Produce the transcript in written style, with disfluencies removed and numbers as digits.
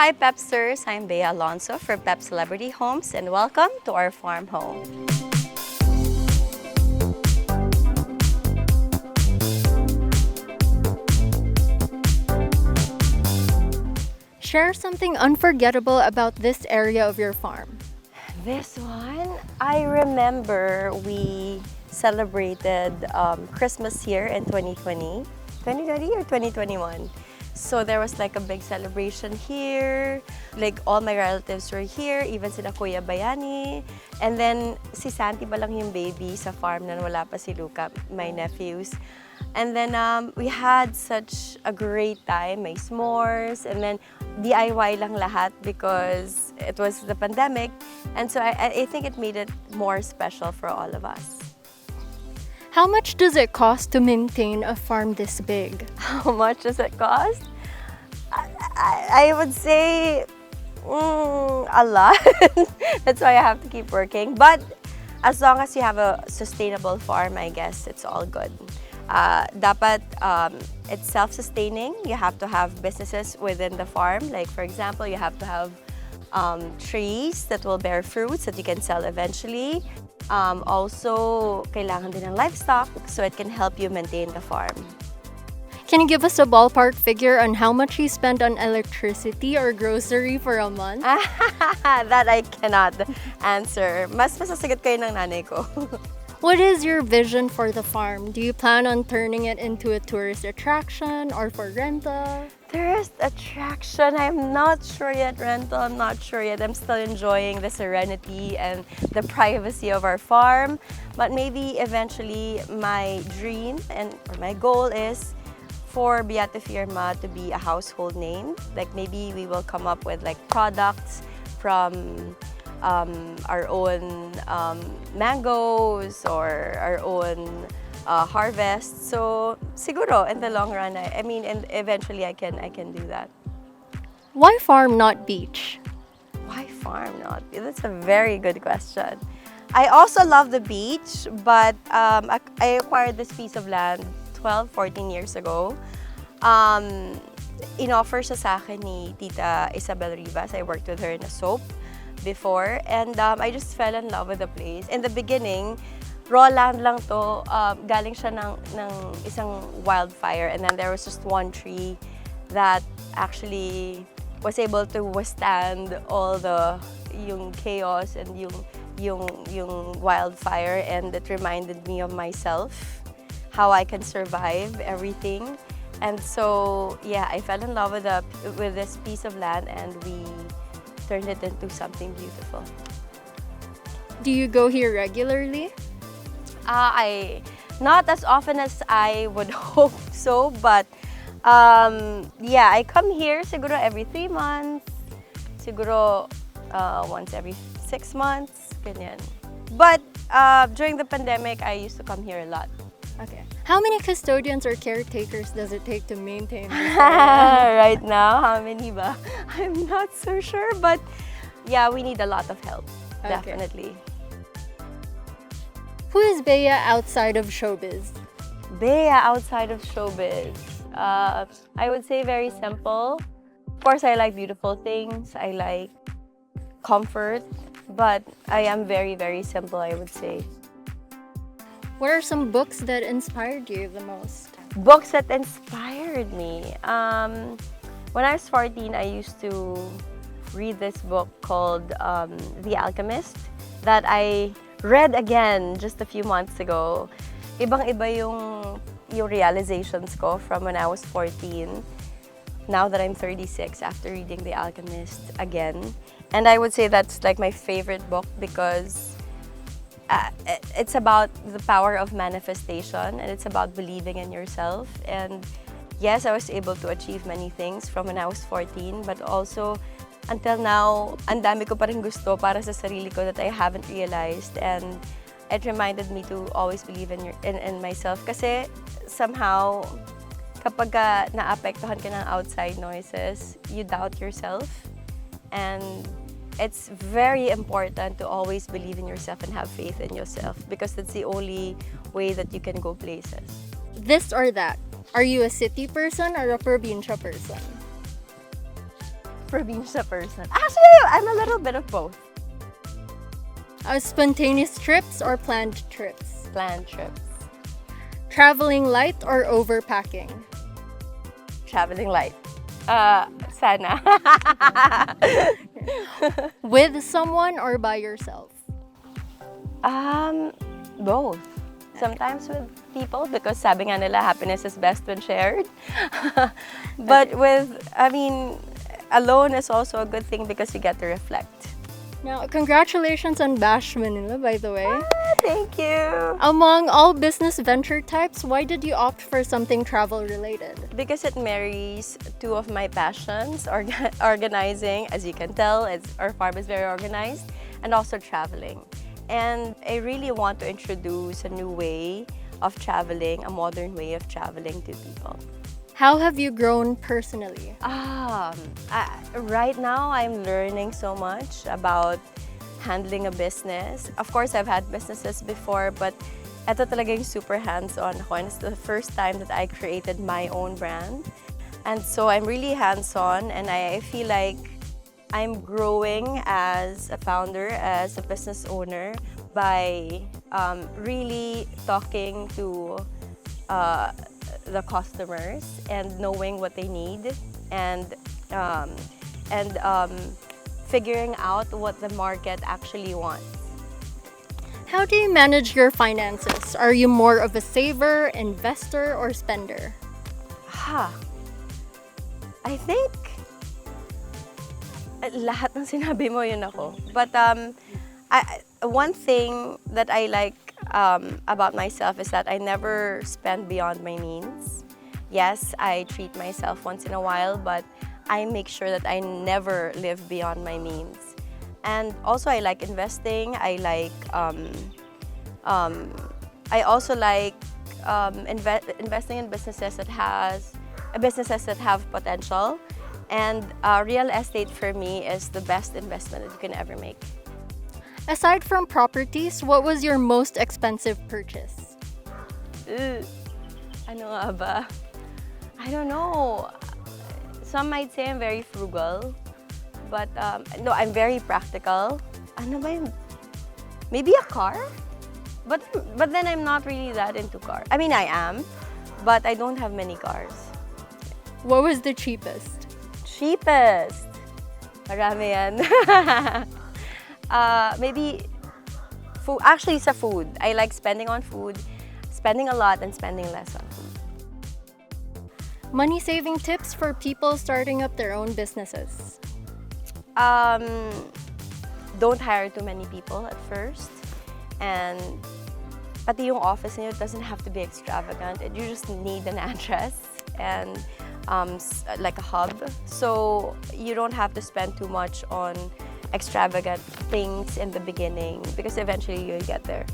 Hi Pepsters, I'm Bea Alonzo for PEP Celeb Homes and welcome to our farm home. Share something unforgettable about this area of your farm. This one, I remember we celebrated Christmas here in 2020. 2020 or 2021? So there was like a big celebration here. Like all my relatives were here, even sila Kuya Bayani. And then si Santi pa lang yung baby sa farm na wala pa si Luca, my nephews. And then we had such a great time, may s'mores, and then DIY lang lahat because it was the pandemic. And so I think it made it more special for all of us. How much does it cost to maintain a farm this big? How much does it cost? I would say a lot. That's why I have to keep working. But as long as you have a sustainable farm, I guess it's all good. Dapat it's self-sustaining. You have to have businesses within the farm. Like for example, you have to have trees that will bear fruits that you can sell eventually. Also, kailangan din ng livestock so it can help you maintain the farm. Can you give us a ballpark figure on how much you spend on electricity or grocery for a month? That I cannot answer. Mas masasagot kayo ng nanay ko. What is your vision for the farm? Do you plan on turning it into a tourist attraction or for rental? Tourist attraction, I'm not sure yet. Rental, I'm not sure yet. I'm still enjoying the serenity and the privacy of our farm. But maybe eventually my dream or my goal is for Beati Firma to be a household name. Like maybe we will come up with like products from our own mangoes or our own harvest. So siguro in the long run, I mean, and eventually I can do that. Why farm, not beach? Why farm, not beach? That's a very good question. I also love the beach, but I acquired this piece of land 12, 14 years ago. In-offer siya sa akin ni Tita Isabel Rivas. I worked with her in a soap before, and I just fell in love with the place. In the beginning, raw land lang to. Galing siya ng isang wildfire, and then there was just one tree that actually was able to withstand all yung chaos and yung wildfire, and it reminded me of myself, how I can survive everything. And so, yeah, I fell in love with this piece of land, and we turned it into something beautiful. Do you go here regularly? Not as often as I would hope so, but yeah, I come here siguro every 3 months, siguro once every 6 months, ganyan. But during the pandemic, I used to come here a lot. Okay. How many custodians or caretakers does it take to maintain this area? Right now, how many ba? I'm not so sure, but yeah, we need a lot of help, definitely. Who is Bea outside of showbiz? Bea outside of showbiz. I would say very simple. Of course, I like beautiful things. I like comfort, but I am very, very simple, I would say. What are some books that inspired you the most? Books that inspired me. When I was 14, I used to read this book called The Alchemist that I read again just a few months ago. Ibang-iba yung realizations ko from when I was 14. Now that I'm 36 after reading The Alchemist again. And I would say that's like my favorite book because it's about the power of manifestation, and it's about believing in yourself. And yes, I was able to achieve many things from when I was 14, but also until now, ang dami ko pa rin gusto para sa sarili ko that I haven't realized. And it reminded me to always believe in myself. Kasi somehow, kapag naapektuhan ka ng outside noises, you doubt yourself. And it's very important to always believe in yourself and have faith in yourself because that's the only way that you can go places. This or that? Are you a city person or a probinsya person? probinsya person. Actually, I'm a little bit of both. Spontaneous trips or planned trips? Planned trips. Traveling light or overpacking? Traveling light. Sana. With someone or by yourself? Both. Sometimes with people because sabi nga nila happiness is best when shared. But alone is also a good thing because you get to reflect. Now, congratulations on Bash Manila, by the way. Thank you. Among all business venture types, why did you opt for something travel related? Because it marries two of my passions, organizing, as you can tell, our farm is very organized, and also traveling. And I really want to introduce a new way of traveling, a modern way of traveling to people. How have you grown personally? Right now, I'm learning so much about handling a business. Of course, I've had businesses before, but ito talaga yung super hands-on ako. And it's the first time that I created my own brand. And so I'm really hands-on, and I feel like I'm growing as a founder, as a business owner, by really talking to the customers and knowing what they need and figuring out what the market actually wants. How do you manage your finances? Are you more of a saver, investor, or spender? I think lahat ng sinabi mo yun ako. But one thing that I like about myself is that I never spend beyond my means. Yes, I treat myself once in a while, but I make sure that I never live beyond my means. And also, I like investing. I like I also like investing in businesses that have potential. And real estate for me is the best investment that you can ever make. Aside from properties, what was your most expensive purchase? Ano nga ba? I don't know. Some might say I'm very frugal, but no, I'm very practical. Ano ba yun? Maybe a car? But then I'm not really that into cars. I mean, I am, but I don't have many cars. What was the cheapest? Cheapest? Marami yan. Maybe food. Actually, sa food. I like spending on food, spending a lot and spending less on food. Money saving tips for people starting up their own businesses. Don't hire too many people at first. And pati yung office niyo doesn't have to be extravagant. You just need an address and like a hub. So you don't have to spend too much on extravagant things in the beginning because eventually you'll get there.